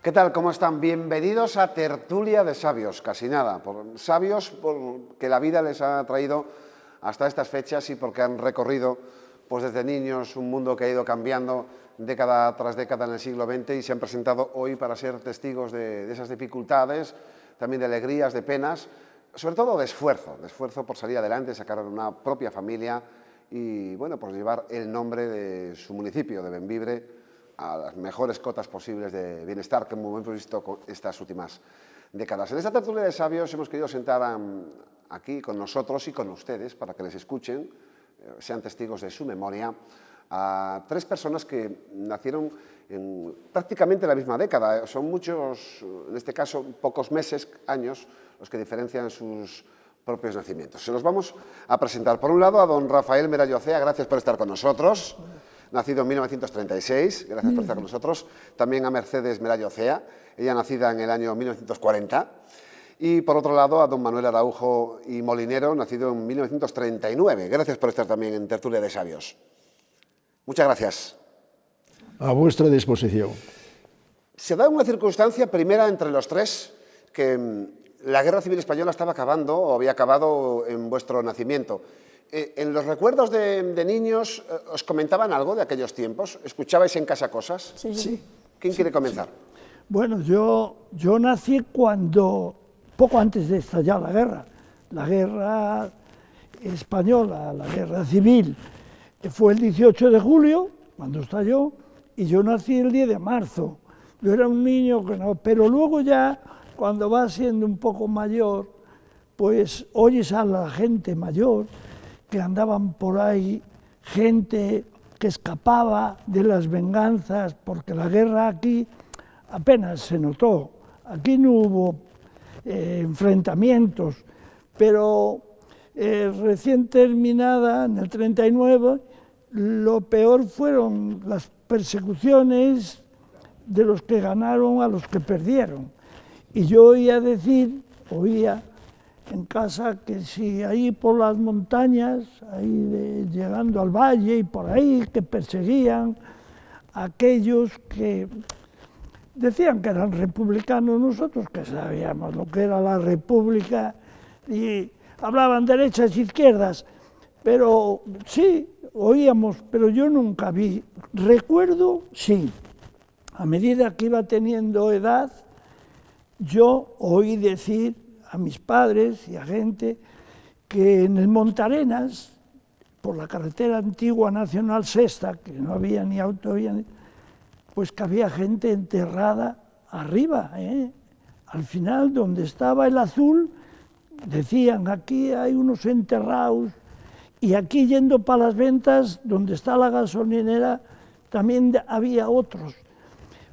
¿Qué tal? ¿Cómo están? Bienvenidos a Tertulia de Sabios, casi nada. Sabios porque la vida les ha traído hasta estas fechas y porque han recorrido pues desde niños un mundo que ha ido cambiando década tras década en el siglo XX y se han presentado hoy para ser testigos de esas dificultades, también de alegrías, de penas, sobre todo de esfuerzo por salir adelante, sacar una propia familia y bueno, pues llevar el nombre de su municipio, de Bembibre, a las mejores cotas posibles de bienestar que hemos visto con estas últimas décadas. En esta tertulia de sabios hemos querido sentar aquí con nosotros y con ustedes para que les escuchen, sean testigos de su memoria, a tres personas que nacieron en prácticamente la misma década. Son muchos, en este caso pocos meses, años, los que diferencian sus propios nacimientos. Se los vamos a presentar. Por un lado, a don Rafael Merallo Cea, gracias por estar con nosotros. Nacido en 1936, gracias por estar con nosotros. También a Mercedes Merallo Cea, ella nacida en el año 1940. Y por otro lado a don Manuel Araujo y Molinero, nacido en 1939. Gracias por estar también en Tertulia de Sabios. Muchas gracias. A vuestra disposición. Se da una circunstancia primera entre los tres, que la Guerra Civil Española estaba acabando o había acabado en vuestro nacimiento. ¿En los recuerdos de niños os comentaban algo de aquellos tiempos? ¿Escuchabais en casa cosas? Sí. ¿Quién quiere comenzar? Bueno, yo nací poco antes de estallar la guerra española, la guerra civil. Fue el 18 de julio, cuando estalló, y yo nací el 10 de marzo. Yo era un niño, pero luego ya, cuando vas siendo un poco mayor, pues oyes a la gente mayor que andaban por ahí, gente que escapaba de las venganzas, porque la guerra aquí apenas se notó. Aquí no hubo enfrentamientos, pero recién terminada, en el 39, lo peor fueron las persecuciones de los que ganaron a los que perdieron. Y yo oía en casa que si ahí por las montañas, llegando al valle y por ahí, que perseguían a aquellos que decían que eran republicanos, nosotros que sabíamos lo que era la república y hablaban derechas e izquierdas, pero sí, oíamos, pero yo nunca vi. Recuerdo, sí, a medida que iba teniendo edad, yo oí decir a mis padres y a gente que en el Montarenas, por la carretera antigua Nacional Sexta, que no había ni autovía, pues que había gente enterrada arriba, al final donde estaba el azul, decían aquí hay unos enterrados, y aquí yendo para las ventas, donde está la gasolinera, también había otros.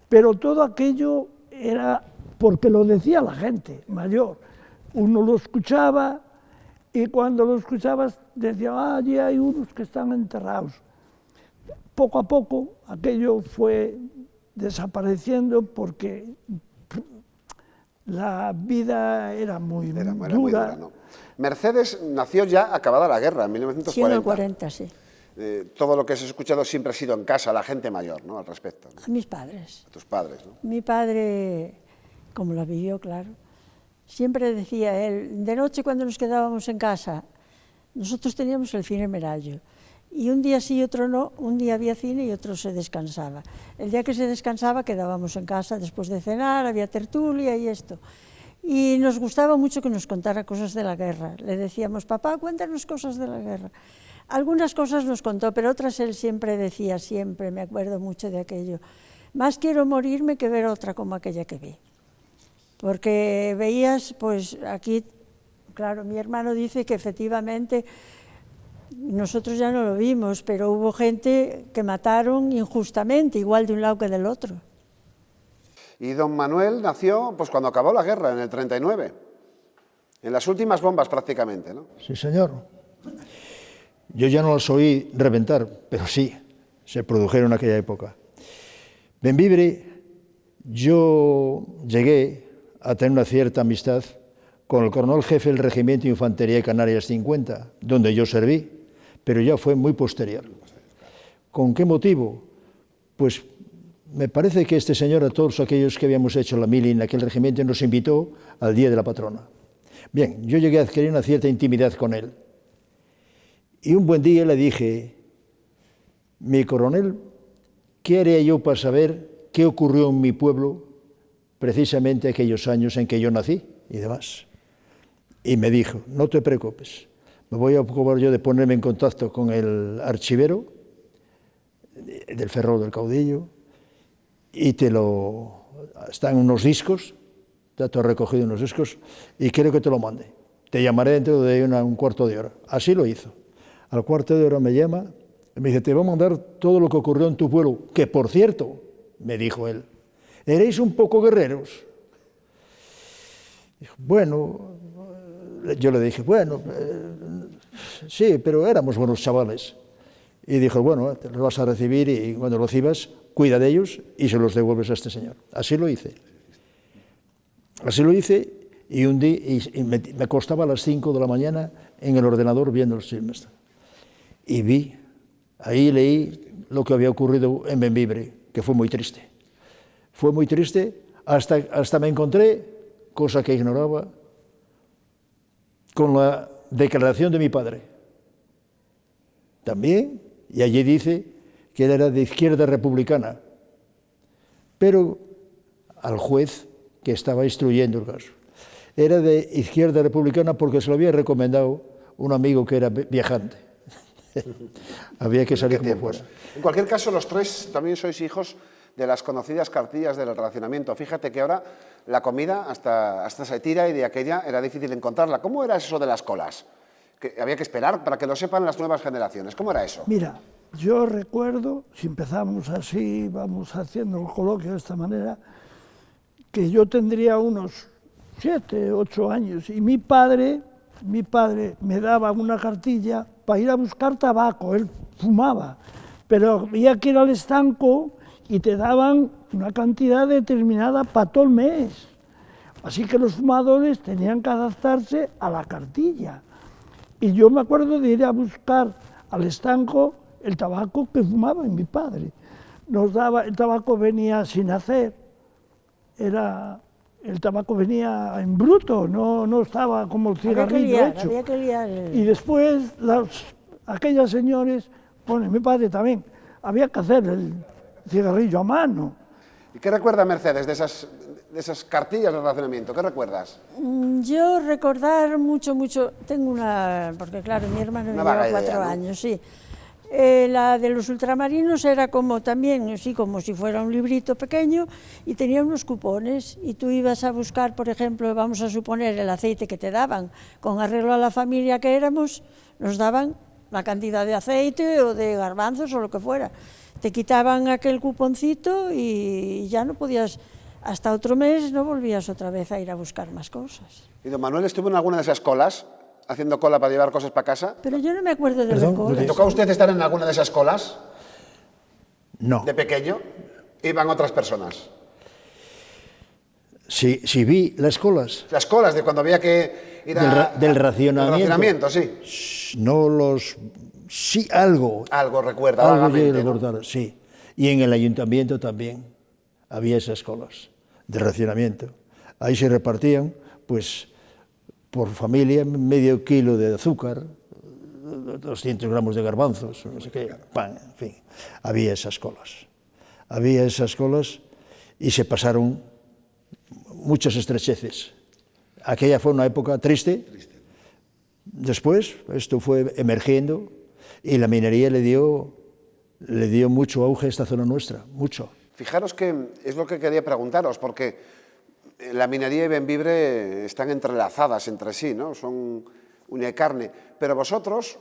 Pero todo aquello era porque lo decía la gente mayor. Uno lo escuchaba y cuando lo escuchabas decía, allí hay unos que están enterrados. Poco a poco aquello fue desapareciendo porque la vida era muy dura. Muy dura, ¿no? Mercedes nació ya acabada la guerra, en 1940. Sí, en el 40, sí. Todo lo que has escuchado siempre ha sido en casa, la gente mayor, ¿no?, al respecto, ¿no? A mis padres. A tus padres, ¿no? Mi padre, como la vivió, claro, siempre decía él, de noche cuando nos quedábamos en casa, nosotros teníamos el cine Merallo, y un día sí y otro no, un día había cine y otro se descansaba. El día que se descansaba quedábamos en casa después de cenar, había tertulia y esto. Y nos gustaba mucho que nos contara cosas de la guerra. Le decíamos, papá, cuéntanos cosas de la guerra. Algunas cosas nos contó, pero otras él siempre decía, siempre, me acuerdo mucho de aquello, más quiero morirme que ver otra como aquella que vi. Porque veías, pues aquí, claro, mi hermano dice que efectivamente nosotros ya no lo vimos, pero hubo gente que mataron injustamente, igual de un lado que del otro. Y don Manuel nació pues cuando acabó la guerra, en el 39, en las últimas bombas prácticamente, ¿no? Sí, señor. Yo ya no las oí reventar, pero sí, se produjeron en aquella época. Bembibre, yo llegué a tener una cierta amistad con el coronel jefe del Regimiento de Infantería de Canarias 50, donde yo serví, pero ya fue muy posterior. ¿Con qué motivo? Pues me parece que este señor, a todos aquellos que habíamos hecho la mili en aquel regimiento, nos invitó al Día de la Patrona. Bien, yo llegué a adquirir una cierta intimidad con él. Y un buen día le dije, mi coronel, ¿qué haría yo para saber qué ocurrió en mi pueblo precisamente aquellos años en que yo nací y demás? Y me dijo, no te preocupes, me voy a ocupar yo de ponerme en contacto con el archivero del Ferrol del Caudillo y están unos discos, está todo recogido en unos discos y quiero que te lo mande. Te llamaré dentro de un cuarto de hora. Así lo hizo. Al cuarto de hora me llama y me dice, te voy a mandar todo lo que ocurrió en tu pueblo, que por cierto, me dijo él, eréis un poco guerreros. Dijo, bueno, yo le dije, bueno, sí, pero éramos buenos chavales. Y dijo, bueno, te los vas a recibir y cuando los recibas, cuida de ellos y se los devuelves a este señor. Así lo hice. Así lo hice y un día me acostaba a las 5 de la mañana en el ordenador viendo los filmes. Y ahí leí lo que había ocurrido en Bembibre, que fue muy triste. Fue muy triste hasta me encontré, cosa que ignoraba, con la declaración de mi padre. También, y allí dice que él era de izquierda republicana, pero al juez que estaba instruyendo el caso. Era de izquierda republicana porque se lo había recomendado un amigo que era viajante. Había que salir como fuera. En cualquier caso, los tres también sois hijos de las conocidas cartillas del racionamiento. Fíjate que ahora la comida hasta se tira y de aquella era difícil encontrarla. ¿Cómo era eso de las colas? Que había que esperar para que lo sepan las nuevas generaciones. ¿Cómo era eso? Mira, yo recuerdo, si empezamos así, vamos haciendo el coloquio de esta manera, que yo tendría unos 7, 8 años y mi padre me daba una cartilla para ir a buscar tabaco, él fumaba, pero había que ir al estanco y te daban una cantidad determinada para todo el mes. Así que los fumadores tenían que adaptarse a la cartilla. Y yo me acuerdo de ir a buscar al estanco el tabaco que fumaba mi padre. El tabaco venía sin hacer, el tabaco venía en bruto, no estaba como el cigarrillo hecho. Había que liar. Y después aquellas señores, bueno, mi padre también, había que hacer el cigarrillo a mano. ¿Y qué recuerda Mercedes de esas cartillas de racionamiento? ¿Qué recuerdas? Yo recordar mucho, tengo una, porque claro, mi hermano me lleva 4 años, sí. La de los ultramarinos era como también, así como si fuera un librito pequeño y tenía unos cupones y tú ibas a buscar, por ejemplo, vamos a suponer el aceite que te daban, con arreglo a la familia que éramos, nos daban la cantidad de aceite o de garbanzos o lo que fuera. Te quitaban aquel cuponcito y ya no podías, hasta otro mes no volvías otra vez a ir a buscar más cosas. ¿Y don Manuel estuvo en alguna de esas colas? ¿Haciendo cola para llevar cosas para casa? Pero yo no me acuerdo de la cola. ¿Le tocó a usted estar en alguna de esas colas? No. ¿De pequeño? ¿Iban otras personas? Sí, vi las colas. Las colas de cuando había que ir del racionamiento. Del racionamiento, sí. No los... Sí, algo. Algo recuerda, algo vagamente, de recordar, ¿no? Sí. Y en el ayuntamiento también había esas colas de racionamiento. Ahí se repartían, pues, por familia, medio kilo de azúcar, 200 gramos de garbanzos, no sé qué, pan, en fin. Había esas colas. Había esas colas y se pasaron muchas estrecheces. Aquella fue una época triste. Después, esto fue emergiendo y la minería le dio mucho auge a esta zona nuestra, mucho. Fijaros que es lo que quería preguntaros, porque la minería y Bembibre están entrelazadas entre sí, ¿no? Son Unecarne. Pero vosotros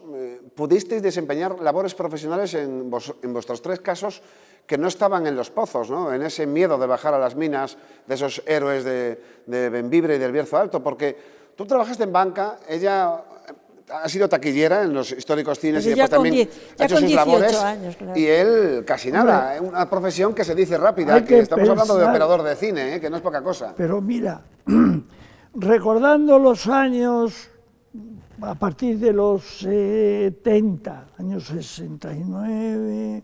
pudisteis desempeñar labores profesionales en vuestros 3 casos que no estaban en los pozos, ¿no? En ese miedo de bajar a las minas de esos héroes de Bembibre y del Bierzo Alto, porque tú trabajaste en banca, ella ha sido taquillera en los históricos cines y después también ha hecho sus labores, años, claro. Y él casi nada, una profesión que se dice rápida, que estamos hablando de operador de cine, que no es poca cosa. Pero mira, recordando los años, a partir de los 70, años 69,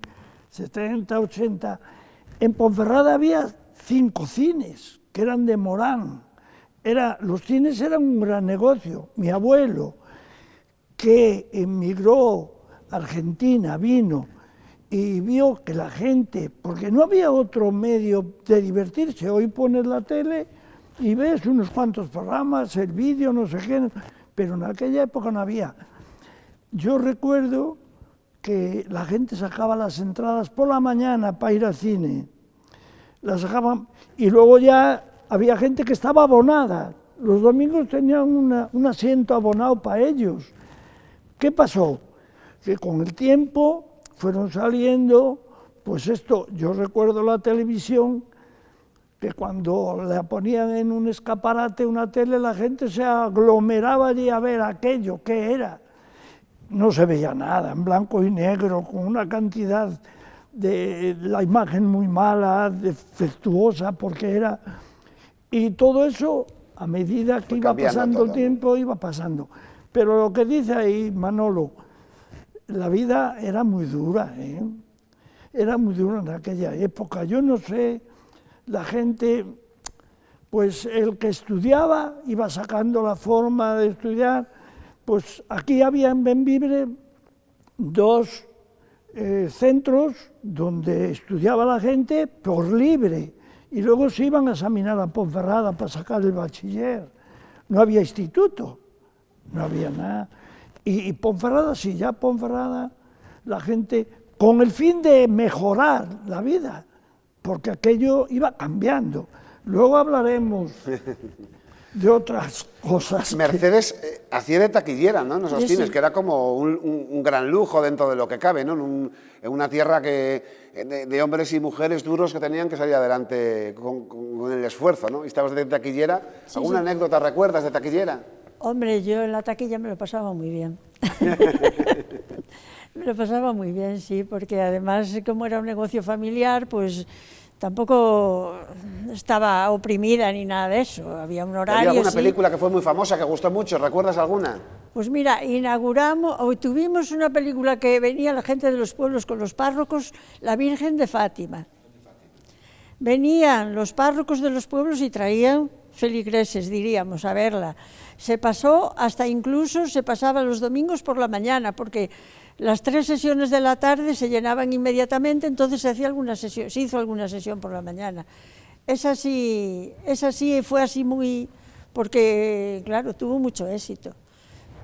70, 80, en Ponferrada había 5 cines que eran de Morán. Los cines eran un gran negocio. Mi abuelo, que emigró a Argentina, vino y vio que la gente, porque no había otro medio de divertirse, hoy pones la tele y ves unos cuantos programas, el vídeo, no sé qué, pero en aquella época no había. Yo recuerdo que la gente sacaba las entradas por la mañana para ir al cine, las sacaban y luego ya había gente que estaba abonada, los domingos tenían un asiento abonado para ellos. ¿Qué pasó? Que con el tiempo fueron saliendo, pues esto, yo recuerdo la televisión, que cuando la ponían en un escaparate, una tele, la gente se aglomeraba allí a ver aquello, ¿qué era? No se veía nada, en blanco y negro, con una cantidad de la imagen muy mala, defectuosa, porque era... Y todo eso, a medida que iba pasando el tiempo, iba pasando. Pero lo que dice ahí Manolo, la vida era muy dura, ¿eh? Era muy dura en aquella época. Yo no sé, la gente, pues el que estudiaba iba sacando la forma de estudiar. Pues aquí había en Bembibre 2 centros donde estudiaba la gente por libre y luego se iban a examinar a Ponferrada para sacar el bachiller. No había instituto. No había nada. Y Ponferrada, sí, ya Ponferrada, la gente, con el fin de mejorar la vida, porque aquello iba cambiando. Luego hablaremos de otras cosas. Mercedes hacía de taquillera, ¿no? En esos cines, que era como un gran lujo dentro de lo que cabe, ¿no? En una tierra de hombres y mujeres duros que tenían que salir adelante con el esfuerzo, ¿no? Y estabas de taquillera. ¿Alguna anécdota recuerdas de taquillera? Hombre, yo en la taquilla me lo pasaba muy bien. Me lo pasaba muy bien, sí, porque además, como era un negocio familiar, pues tampoco estaba oprimida ni nada de eso. Había un horario. ¿Había alguna película que fue muy famosa, que gustó mucho? ¿Recuerdas alguna? Pues mira, tuvimos una película que venía la gente de los pueblos con los párrocos, La Virgen de Fátima. Venían los párrocos de los pueblos y traían feligreses, diríamos, a verla. Se pasó se pasaba los domingos por la mañana, porque las 3 sesiones de la tarde se llenaban inmediatamente, entonces se hizo alguna sesión por la mañana. Esa sí fue así muy, porque claro, tuvo mucho éxito.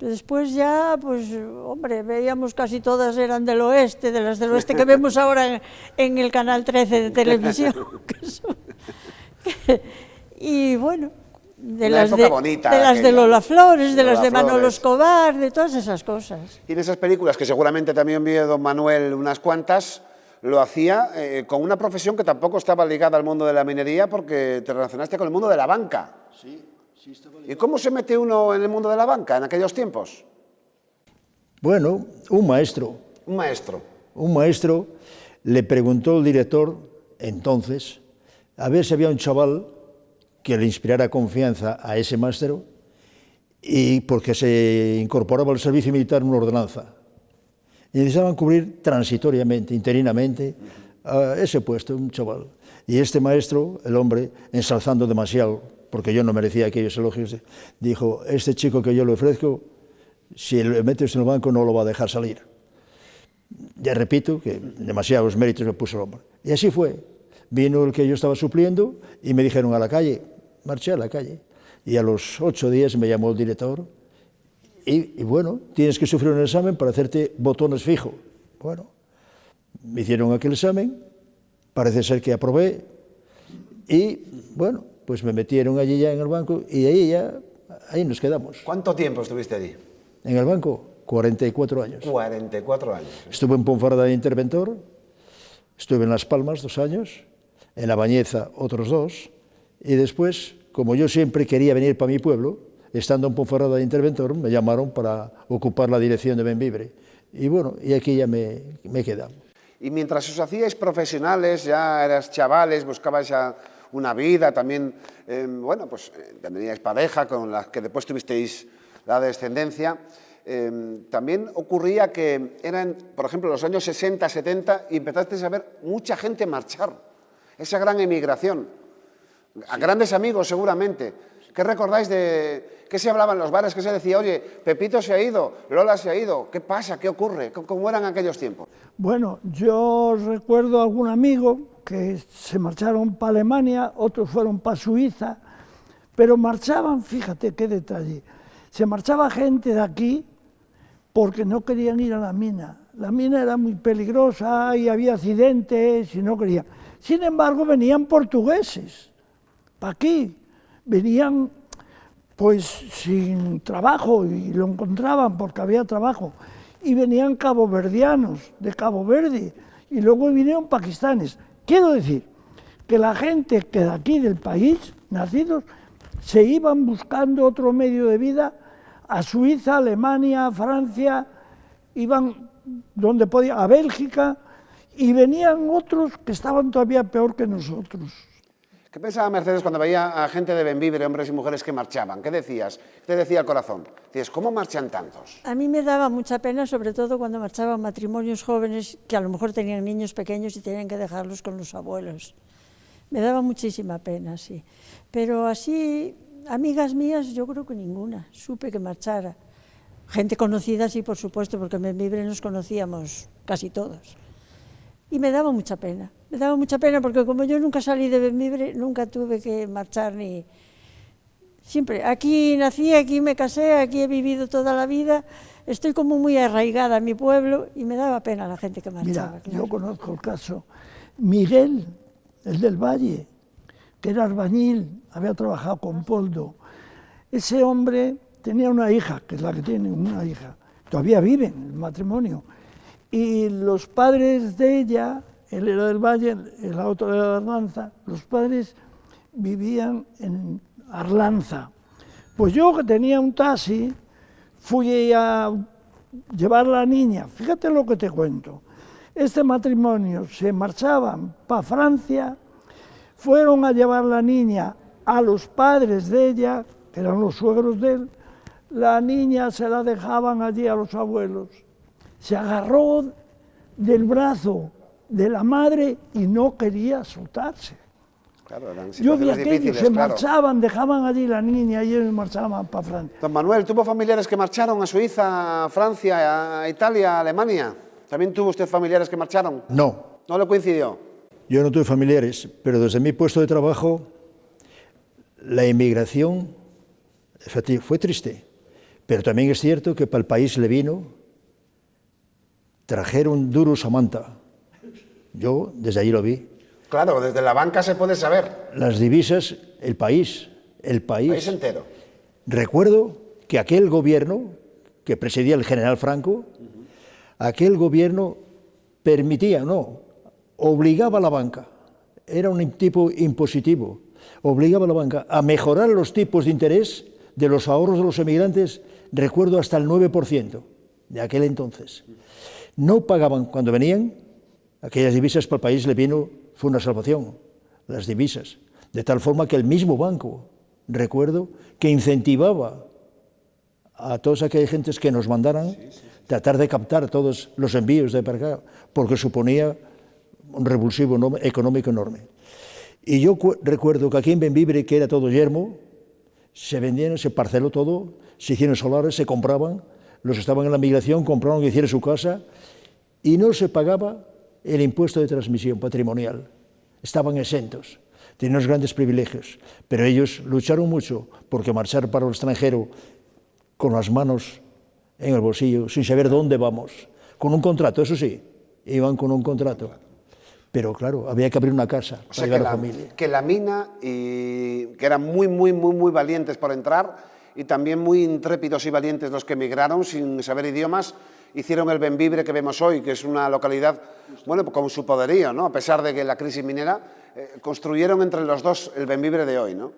Después ya, pues, hombre, veíamos casi todas eran del oeste, de las del oeste que vemos ahora en el canal 13 de televisión. Y bueno, de las de Lola Flores, de las de Manolo Escobar, de todas esas cosas. Y en esas películas, que seguramente también vio don Manuel unas cuantas, lo hacía con una profesión que tampoco estaba ligada al mundo de la minería, porque te relacionaste con el mundo de la banca. Sí, sí estaba ligado. ¿Y cómo se mete uno en el mundo de la banca en aquellos tiempos? Bueno, un maestro. Un maestro. Un maestro le preguntó al director, entonces, a ver si había un chaval que le inspirara confianza a ese maestro, y porque se incorporaba al servicio militar en una ordenanza. Y necesitaban cubrir transitoriamente, interinamente, a ese puesto, un chaval. Y este maestro, el hombre, ensalzando demasiado, porque yo no merecía aquellos elogios, dijo, este chico que yo le ofrezco, si le metes en el banco no lo va a dejar salir. Ya repito que demasiados méritos me puso el hombre. Y así fue. Vino el que yo estaba supliendo y me dijeron a la calle, marché a la calle. Y a los 8 días me llamó el director y bueno, tienes que sufrir un examen para hacerte botones fijo. Bueno, me hicieron aquel examen, parece ser que aprobé y bueno, pues me metieron allí ya en el banco y ahí nos quedamos. ¿Cuánto tiempo estuviste allí? en el banco, 44 años. 44 años. Estuve en Ponferrada de interventor, estuve en Las Palmas 2 años, en La Bañeza otros 2, y después, como yo siempre quería venir para mi pueblo, estando en Ponferrada de interventor, me llamaron para ocupar la dirección de Bembibre. Y bueno, y aquí ya me he quedado. Y mientras os hacíais profesionales, ya eras chavales, buscabais una vida, también, bueno, pues tendríais pareja con la que después tuvisteis la descendencia, también ocurría que eran, por ejemplo, los años 60, 70, y empezasteis a ver mucha gente marchar, esa gran emigración, a grandes amigos seguramente. ¿Qué recordáis de qué se hablaba en los bares? ¿Qué se decía? Oye, Pepito se ha ido, Lola se ha ido, ¿qué pasa? ¿Qué ocurre? ¿Cómo eran aquellos tiempos? Bueno, yo recuerdo algún amigo que se marcharon para Alemania, otros fueron para Suiza, pero marchaban, fíjate qué detalle, se marchaba gente de aquí porque no querían ir a la mina. La mina era muy peligrosa y había accidentes y no querían. Sin embargo, venían portugueses para aquí, venían pues sin trabajo y lo encontraban porque había trabajo. Y venían caboverdianos de Cabo Verde y luego vinieron pakistanes. Quiero decir que la gente que de aquí del país, nacidos, se iban buscando otro medio de vida a Suiza, Alemania, Francia, iban donde podían, a Bélgica, y venían otros que estaban todavía peor que nosotros. ¿Qué pensaba Mercedes cuando veía a gente de Bembibre, hombres y mujeres que marchaban? ¿Qué decías? ¿Qué te decía el corazón? Dices, ¿cómo marchan tantos? A mí me daba mucha pena, sobre todo cuando marchaban matrimonios jóvenes que a lo mejor tenían niños pequeños y tenían que dejarlos con los abuelos. Me daba muchísima pena, sí. Pero así, amigas mías, yo creo que ninguna. Supe que marchara. Gente conocida, sí, por supuesto, porque en Bembibre nos conocíamos casi todos. Y me daba mucha pena porque como yo nunca salí de Bembibre, nunca tuve que marchar ni... Siempre, aquí nací, aquí me casé, aquí he vivido toda la vida, estoy como muy arraigada a mi pueblo y me daba pena la gente que marchaba. Mira, claro. yo conozco el caso. Miguel, el del Valle, que era albañil, había trabajado con Poldo. Ese hombre tenía una hija, que es la que tiene una hija, todavía vive en el matrimonio. Y los padres de ella, él era del Valle, la otra era de Arlanza, los padres vivían en Arlanza. Pues yo que tenía un taxi, fui a llevar a la niña, fíjate lo que te cuento. Este matrimonio se marchaban para Francia, fueron a llevar la niña a los padres de ella, que eran los suegros de él, la niña se la dejaban allí a los abuelos. Se agarró del brazo de la madre y no quería soltarse. Claro, eran Yo vi situaciones aquello, difíciles, se claro. marchaban, dejaban allí la niña y ellos marchaban para Francia. Don Manuel, ¿tuvo familiares que marcharon a Suiza, a Francia, a Italia, a Alemania? ¿También tuvo usted familiares que marcharon? No, ¿No le coincidió? yo no tuve familiares, pero desde mi puesto de trabajo, la inmigración fue triste. Pero también es cierto que para el país le vino, trajeron duros a Manta. Yo desde allí lo vi. Claro, desde la banca se puede saber. Las divisas, el país. País entero. Recuerdo que aquel gobierno que presidía el general Franco, aquel gobierno permitía, no, obligaba a la banca, era un tipo impositivo, obligaba a la banca a mejorar los tipos de interés de los ahorros de los emigrantes, recuerdo hasta el 9% de aquel entonces. No pagaban cuando venían, aquellas divisas para el país le vino, fue una salvación, las divisas, de tal forma que el mismo banco, recuerdo, que incentivaba a todas aquellas gentes que nos mandaran tratar de captar todos los envíos de para acá, porque suponía un revulsivo económico enorme. Y yo recuerdo que aquí en Bembibre, que era todo yermo, se vendían, se parceló todo, se hicieron solares, se compraban, los que estaban en la migración compraron que hiciera su casa y no se pagaba el impuesto de transmisión patrimonial. Estaban exentos, tenían unos grandes privilegios, pero ellos lucharon mucho porque marchar para el extranjero con las manos en el bolsillo, sin saber dónde vamos, con un contrato, eso sí, iban con un contrato. Pero claro, había que abrir una casa para llevar a la familia. Que la mina, y que eran muy valientes por entrar, y también muy intrépidos y valientes los que emigraron sin saber idiomas, hicieron el Bembibre que vemos hoy, que es una localidad, bueno, con su poderío, ¿no? A pesar de que la crisis minera, construyeron entre los dos el Bembibre de hoy, ¿no?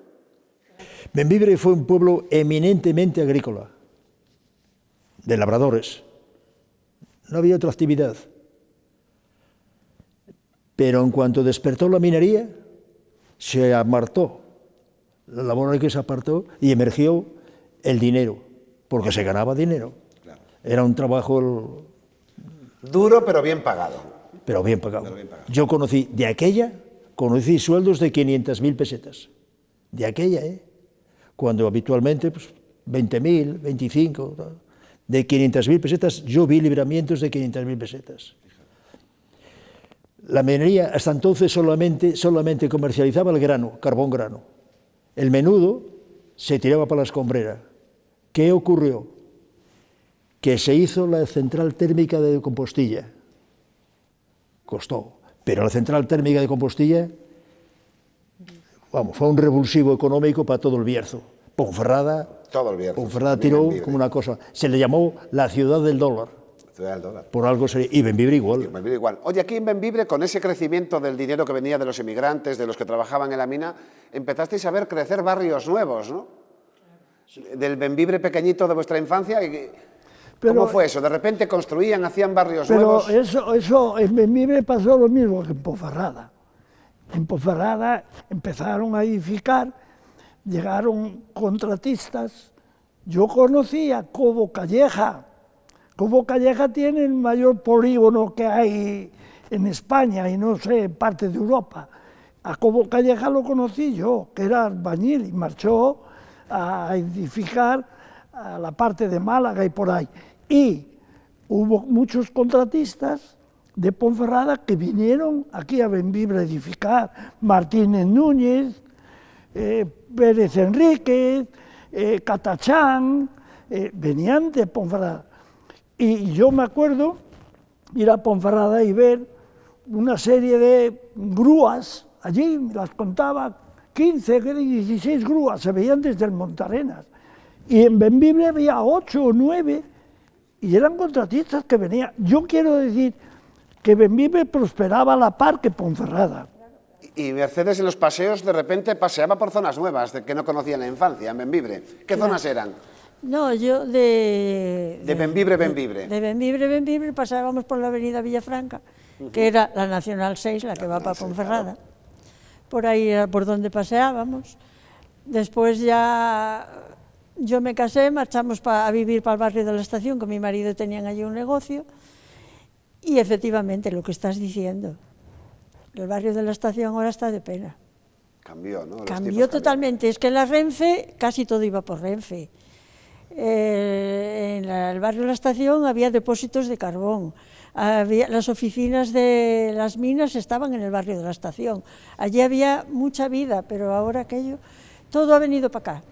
Bembibre fue un pueblo eminentemente agrícola, de labradores. No había otra actividad. Pero en cuanto despertó la minería, se apartó, la labor que se apartó y emergió el dinero, porque se ganaba dinero. Claro. Era un trabajo... Duro, pero bien pagado. Pero bien pagado. Yo conocí, de aquella, conocí sueldos de 500.000 pesetas. De aquella, cuando habitualmente, pues, 20.000, 25, de 500.000 pesetas, yo vi libramientos de 500.000 pesetas. La minería hasta entonces solamente comercializaba el grano, carbón grano. El menudo se tiraba para la escombrera. ¿Qué ocurrió? Que se hizo la central térmica de Compostilla. Costó, pero la central térmica de Compostilla, vamos, fue un revulsivo económico para todo el Bierzo. Ponferrada tiró como una cosa. Se le llamó la ciudad del dólar. Por algo sería, y Bembibre igual. Oye, aquí en Bembibre, con ese crecimiento del dinero que venía de los inmigrantes, de los que trabajaban en la mina, empezasteis a ver crecer barrios nuevos, ¿no? Del Bembibre pequeñito de vuestra infancia. ¿Cómo fue eso? ¿De repente construían, hacían barrios nuevos? Pero eso en Bembibre pasó lo mismo que en Ponferrada. En Ponferrada empezaron a edificar, llegaron contratistas. Yo conocía Cobo Calleja. Cobo Calleja tiene el mayor polígono que hay en España y no sé, en parte de Europa. A Cobo Calleja lo conocí yo, que era albañil y marchó a edificar a la parte de Málaga y por ahí. Y hubo muchos contratistas de Ponferrada que vinieron aquí a Bembibre a edificar. Martínez Núñez, Pérez Enríquez, Catachán, venían de Ponferrada. Y yo me acuerdo ir a Ponferrada y ver una serie de grúas, allí me las contaba, 15, 16 grúas, se veían desde el Montarenas. Y en Bembibre había 8 o 9, y eran contratistas que venían. Yo quiero decir que Bembibre prosperaba a la par que Ponferrada. Y Mercedes en los paseos de repente paseaba por zonas nuevas que no conocía en la infancia, en Bembibre. ¿Qué zonas eran? No, yo de Bembibre. De Bembibre pasábamos por la avenida Villafranca, que era la Nacional 6, la que va para Ponferrada. Claro. Por ahí era por donde paseábamos. Después ya yo me casé, marchamos a vivir para el barrio de la Estación, con mi marido tenían allí un negocio, y efectivamente lo que estás diciendo, el barrio de la Estación ahora está de pena. Cambió, ¿no? Cambió totalmente, es que la Renfe, casi todo iba por Renfe. En el barrio de la Estación había depósitos de carbón, las oficinas de las minas estaban en el barrio de la Estación, allí había mucha vida, pero ahora aquello, todo ha venido para acá.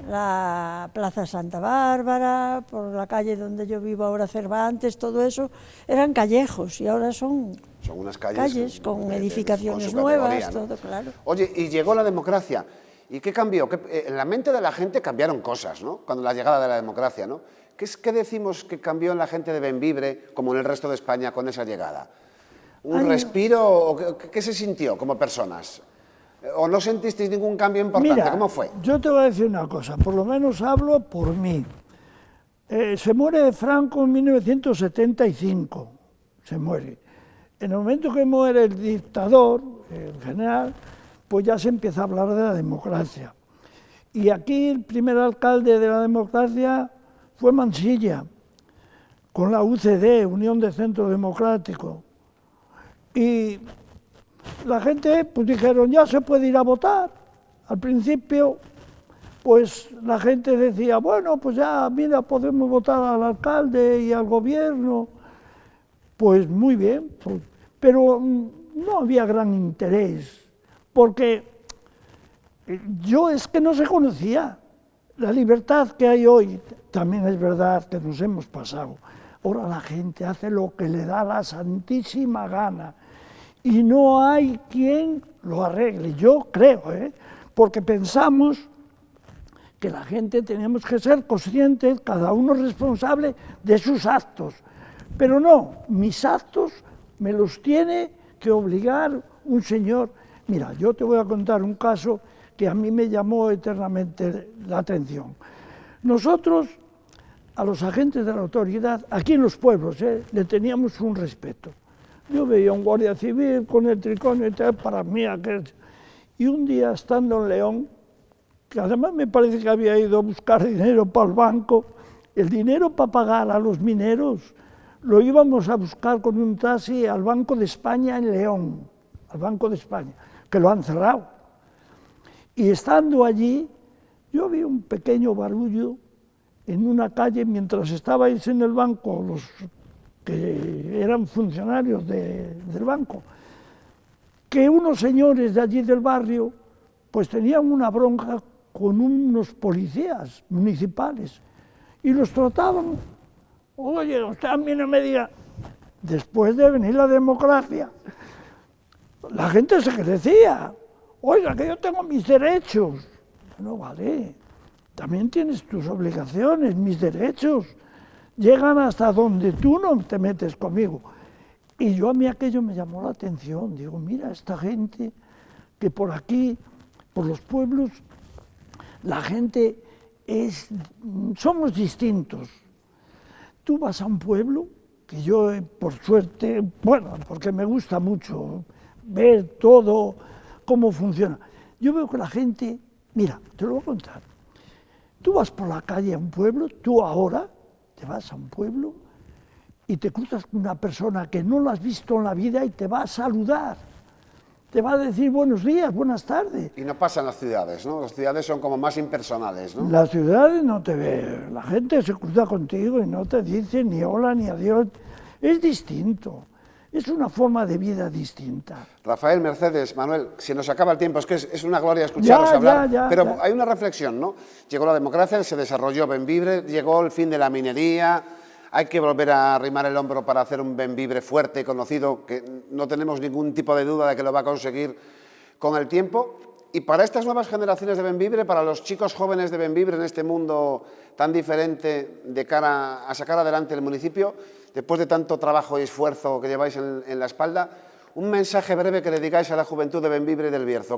La Plaza Santa Bárbara, por la calle donde yo vivo ahora, Cervantes, todo eso, eran callejos y ahora son unas calles con edificaciones nuevas, ¿no? Todo claro. Oye, y llegó la democracia. ¿Y qué cambió? En la mente de la gente cambiaron cosas, ¿no? Cuando la llegada de la democracia, ¿no? ¿Qué decimos que cambió en la gente de Bembibre, como en el resto de España, con esa llegada? ¿Un respiro? ¿O qué se sintió como personas? ¿O no sentisteis ningún cambio importante? Mira, ¿cómo fue? Yo te voy a decir una cosa, por lo menos hablo por mí. Se muere Franco en 1975, se muere. En el momento que muere el dictador, el general, pues ya se empieza a hablar de la democracia. Y aquí el primer alcalde de la democracia fue Mansilla, con la UCD, Unión de Centro Democrático. Y la gente pues dijeron, ya se puede ir a votar. Al principio, pues la gente decía, bueno, pues ya, mira, podemos votar al alcalde y al gobierno. Pues muy bien, pues, pero no había gran interés, porque yo es que no se conocía. La libertad que hay hoy, también es verdad que nos hemos pasado. Ahora la gente hace lo que le da la santísima gana y no hay quien lo arregle, yo creo, porque pensamos que la gente tenemos que ser conscientes, cada uno responsable de sus actos. Pero no, mis actos me los tiene que obligar un señor. Mira, yo te voy a contar un caso que a mí me llamó eternamente la atención. Nosotros, a los agentes de la autoridad, aquí en los pueblos, le teníamos un respeto. Yo veía un guardia civil con el tricornio y tal, para mí aquel... Y un día, estando en León, que además me parece que había ido a buscar dinero para el banco, el dinero para pagar a los mineros lo íbamos a buscar con un taxi al Banco de España en León, al Banco de España, que lo han cerrado. Y estando allí, yo vi un pequeño barullo en una calle mientras estabais en el banco, los que eran funcionarios del banco, que unos señores de allí del barrio pues tenían una bronca con unos policías municipales y los trataban. Oye, usted a mí no me diga, después de venir la democracia, la gente se crecía. Oiga, que yo tengo mis derechos. No vale, también tienes tus obligaciones, mis derechos llegan hasta donde tú no te metes conmigo. Y yo a mí aquello me llamó la atención, digo, mira, esta gente que por aquí, por los pueblos, la gente somos distintos. Tú vas a un pueblo, que yo por suerte, bueno, porque me gusta mucho ver todo, cómo funciona. Yo veo que la gente, mira, te lo voy a contar, tú vas por la calle a un pueblo, tú ahora te vas a un pueblo y te cruzas con una persona que no la has visto en la vida y te va a saludar, te va a decir buenos días, buenas tardes. Y no pasa en las ciudades, ¿no? Las ciudades son como más impersonales, ¿no? Las ciudades no te ve, la gente se cruza contigo y no te dice ni hola ni adiós, es distinto. Es una forma de vida distinta. Rafael, Mercedes, Manuel, se nos acaba el tiempo, es que es una gloria escucharos hablar, pero hay una reflexión, ¿no? Llegó la democracia, se desarrolló Bembibre, llegó el fin de la minería, hay que volver a arrimar el hombro para hacer un Bembibre fuerte y conocido, que no tenemos ningún tipo de duda de que lo va a conseguir con el tiempo. Y para estas nuevas generaciones de Bembibre, para los chicos jóvenes de Bembibre en este mundo tan diferente de cara a sacar adelante el municipio, después de tanto trabajo y esfuerzo que lleváis en la espalda, un mensaje breve que le digáis a la juventud de Bembibre y del Bierzo,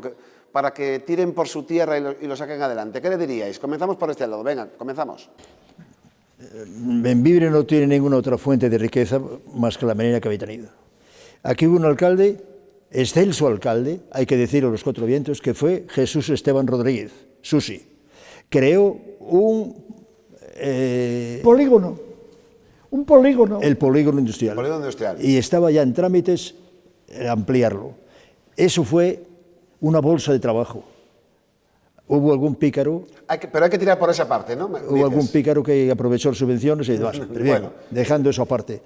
para que tiren por su tierra y lo saquen adelante. ¿Qué le diríais? Comenzamos por este lado, venga, comenzamos. Bembibre no tiene ninguna otra fuente de riqueza más que la minera que había tenido. Aquí hubo un alcalde, excelso alcalde, hay que decir a los cuatro vientos, que fue Jesús Esteban Rodríguez, Susi. Creó un polígono. Un polígono. El polígono industrial. El polígono industrial. Y estaba ya en trámites ampliarlo. Eso fue una bolsa de trabajo. Hubo algún pícaro... Pero hay que tirar por esa parte, ¿no? Hubo algún pícaro que aprovechó las subvenciones y demás. Pero bien, bueno, dejando eso aparte.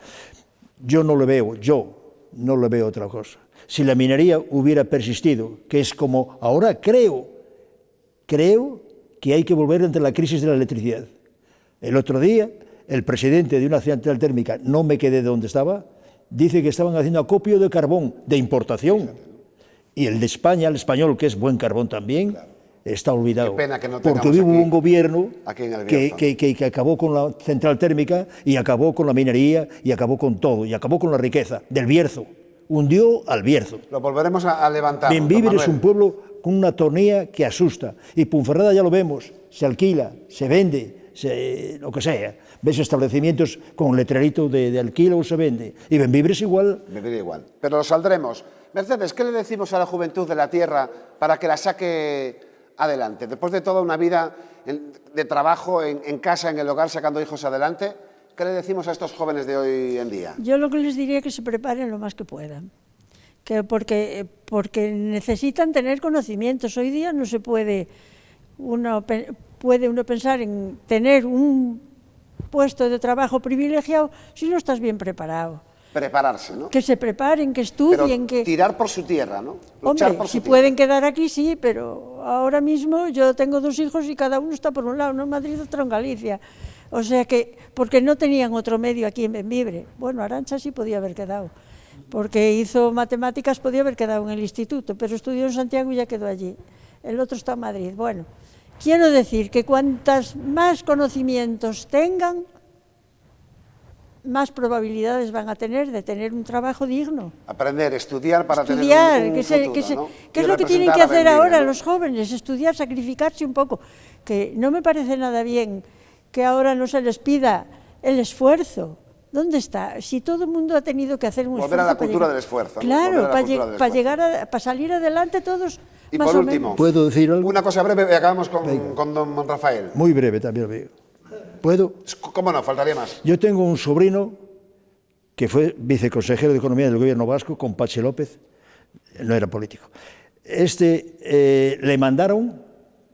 Yo no le veo otra cosa. Si la minería hubiera persistido, que es como ahora creo que hay que volver ante la crisis de la electricidad. El otro día, el presidente de una central térmica, no me quedé de donde estaba, dice que estaban haciendo acopio de carbón de importación. Y el de España, el español, que es buen carbón también, está olvidado. Qué pena que no porque hubo un gobierno que acabó con la central térmica y acabó con la minería y acabó con todo, y acabó con la riqueza del Bierzo. Hundió al Bierzo. Lo volveremos a levantar. Bembibre es un pueblo con una tonía que asusta. Y Ponferrada ya lo vemos, se alquila, se vende, lo que sea. Ves establecimientos con letrerito de alquila o se vende. Y Bembibre es igual. Bembibre igual. Pero lo saldremos. Mercedes, ¿qué le decimos a la juventud de la tierra para que la saque adelante? Después de toda una vida de trabajo en casa, en el hogar, sacando hijos adelante, ¿qué le decimos a estos jóvenes de hoy en día? Yo lo que les diría es que se preparen lo más que puedan, porque necesitan tener conocimientos. Hoy día no se puede uno pensar en tener un puesto de trabajo privilegiado si no estás bien preparado. Prepararse, ¿no? Que se preparen, que estudien, pero tirar por su tierra, ¿no? Luchar por su tierra. Pueden quedar aquí, sí, pero ahora mismo yo tengo 2 hijos y cada uno está por un lado, uno en Madrid, otro en Galicia. O sea que, porque no tenían otro medio aquí en Bembibre. Bueno, Arantxa sí podía haber quedado, porque hizo matemáticas, podía haber quedado en el instituto, pero estudió en Santiago y ya quedó allí. El otro está en Madrid. Bueno, quiero decir que cuantas más conocimientos tengan, más probabilidades van a tener de tener un trabajo digno. Aprender, estudiar para Estudiar, tener un futuro, ¿no? que Y es lo que tienen representar que a hacer Bembibre, ahora ¿no? los jóvenes, estudiar, sacrificarse un poco, que no me parece nada bien que ahora no se les pida el esfuerzo. ¿Dónde está? Si todo el mundo ha tenido que hacer un esfuerzo. Volver a la cultura del esfuerzo, ¿no? Claro, Volver a la cultura del para esfuerzo. llegar para salir adelante todos Y más por o último, menos. ¿Puedo decir algo? una cosa breve y acabamos con don Rafael. Muy breve también lo digo. ¿Puedo? ¿Cómo no? Faltaría más. Yo tengo un sobrino que fue viceconsejero de Economía del Gobierno vasco con Patxi López, no era político. Le mandaron,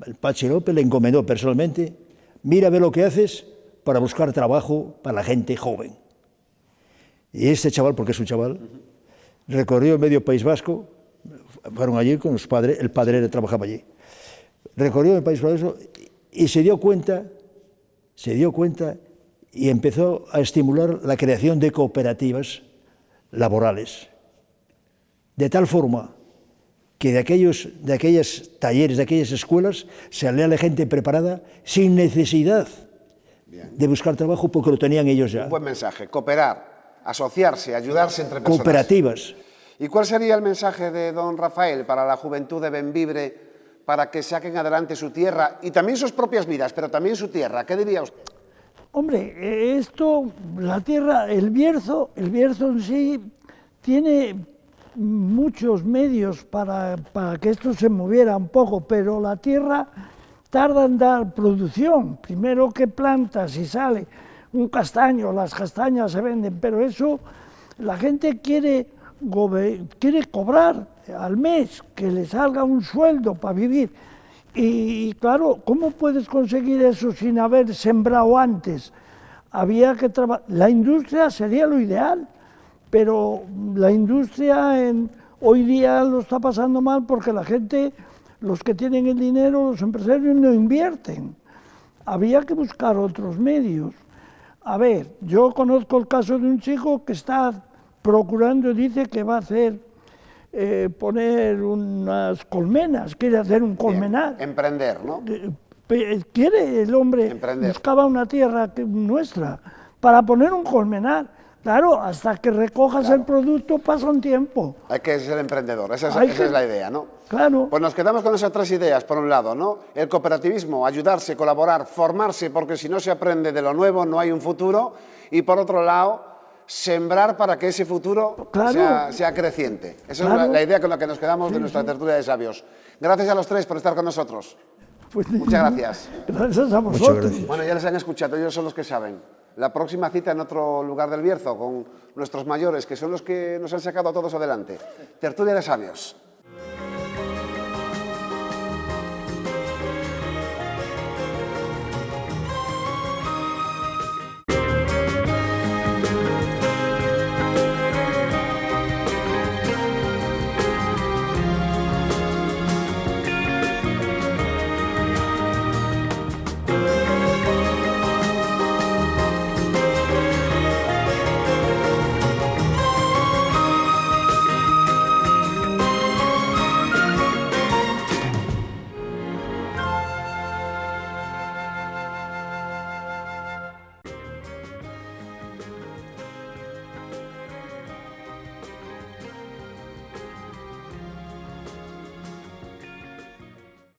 el Patxi López le encomendó personalmente, mira a ver lo que haces para buscar trabajo para la gente joven. Y este chaval, porque es un chaval, recorrió el medio País Vasco, fueron allí con los padres, el padre trabajaba allí, recorrió el País Vasco y se dio cuenta y empezó a estimular la creación de cooperativas laborales, de tal forma que de aquellos talleres, de aquellas escuelas, salía la gente preparada sin necesidad de buscar trabajo porque lo tenían ellos ya. Un buen mensaje. Cooperar, asociarse, ayudarse entre personas. Cooperativas. ¿Y cuál sería el mensaje de don Rafael para la juventud de Bembibre para que saquen adelante su tierra y también sus propias vidas, pero también su tierra? ¿Qué diría usted? Hombre, esto, la tierra, el Bierzo en sí tiene muchos medios para que esto se moviera un poco, pero la tierra tarda en dar producción. Primero que plantas y sale un castaño, las castañas se venden, pero eso la gente quiere cobrar al mes, que le salga un sueldo para vivir. Y claro, ¿cómo puedes conseguir eso sin haber sembrado antes? Había que trabajar. La industria sería lo ideal, pero la industria hoy día lo está pasando mal porque la gente, los que tienen el dinero, los empresarios no invierten. Había que buscar otros medios. A ver, yo conozco el caso de un chico que está procurando, dice que va a hacer, poner unas colmenas, quiere hacer un colmenar. Bien, emprender, ¿no? Quiere el hombre, Emprender. buscaba una tierra nuestra para poner un colmenar. Claro, hasta que recojas el producto pasa un tiempo. Hay que ser emprendedor, esa Hay es que- la idea, ¿no? Claro. Pues nos quedamos con esas tres ideas, por un lado, ¿no? El cooperativismo, ayudarse, colaborar, formarse, porque si no se aprende de lo nuevo no hay un futuro. Y por otro lado, sembrar para que ese futuro Claro. sea creciente. Esa es Claro. la idea con la que nos quedamos de nuestra tertulia de sabios. Gracias a los tres por estar con nosotros. Pues, Muchas gracias. Gracias a vosotros. gracias. Bueno, ya les han escuchado, ellos son los que saben. La próxima cita en otro lugar del Bierzo, con nuestros mayores, que son los que nos han sacado a todos adelante. Tertulia de sabios.